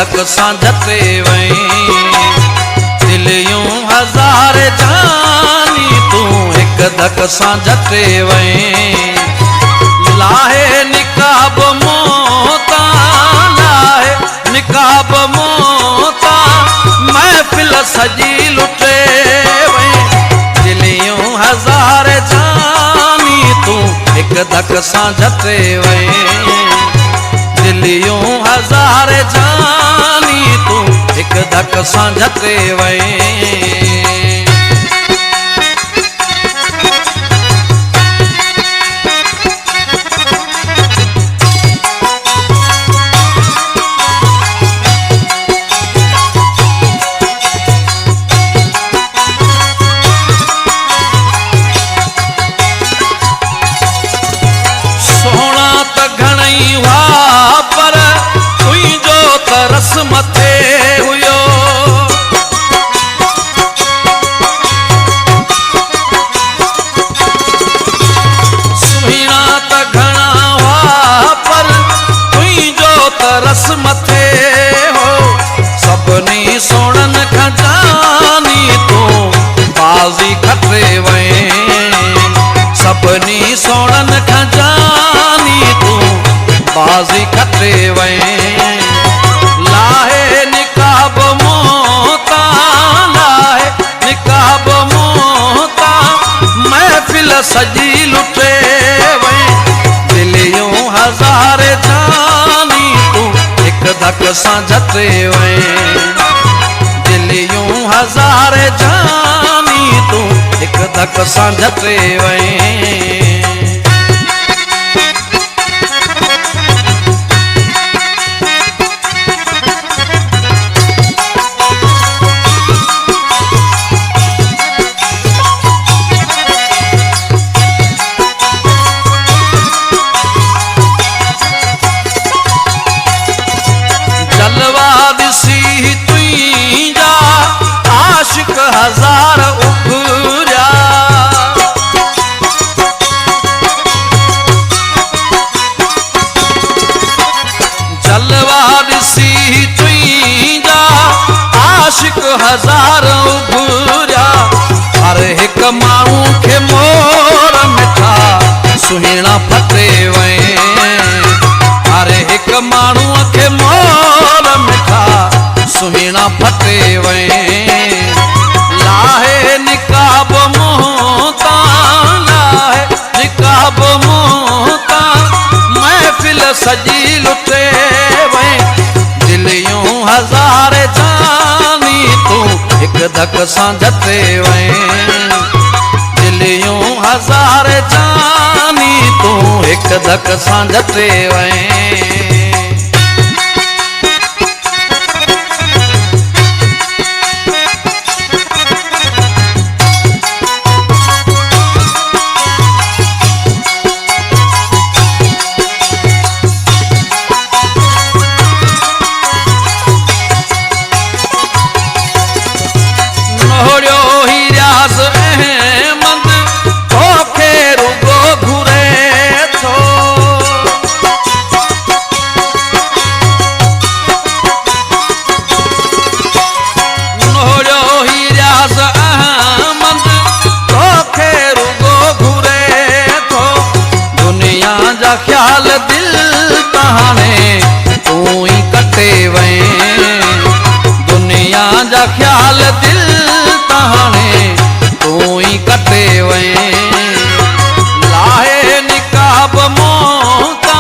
धक सां झटे वहीं। दिल यूं हज़ार जानी तूं एक धक सां झटे वहीं। लाहे निकाब मोता, लाहे निकाब मोता, महफिल सजी लुटे वहीं। दिल यूं हज़ार जानी तूं एक धक सां झटे वहीं। दिल यूं हज़ार जानी तूं एक धक सां झटे वहीं। मथे हुयो सुहिणा त घणा हुआ पर तुंहिंजो तरस मथे हो। सभिनी सोणनि खां जानी तूं बाज़ी खटे वहीं। सभिनी सोणनि खां जानी तूं बाज़ी खटे वहीं। लाहे निकाब मोता, लाहे निकाब मोता, महफिल सजी लुटे वहीं। दिल यूं हज़ार जानी तूं एक धक सां झटे वहीं। दिल यूं हज़ार जानी तूं एक धक सां झटे वहीं। हजार उभरा जलवा ॾिसी तुंहिंजा आशिक हजार उभरा। हर हिक माण्हू खे मोर मिठा सुहिणा फटे वहीं। हर हिक माण्हूअ खे मोर मिठा सुहिणा फटे वहीं। लाहे निकाब मोता, लाहे निकाब मोता, महफिल सजी लुटे वहीं। दिल यूं हज़ार जानी तूं एक धक सां झटे वहीं। दिल यूं हज़ार जानी तूं एक धक सां झटे वहीं। ख्याल दिल तहाने तूं ही कटे वहीं। दुनिया जा ख्याल दिल तहाने तूं ही कटे वहीं। लाहे निकाब मोता,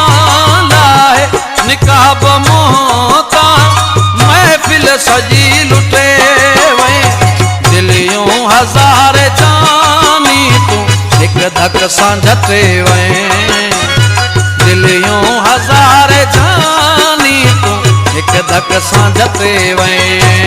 लाहे निकाब मोता, महफिल सजी लुटे वहीं। दिल यूं हज़ार जानी तूं एक धक सां झटे वहीं। दिल यूं हज़ार जानी तूं एक धक सां झटे वहीं।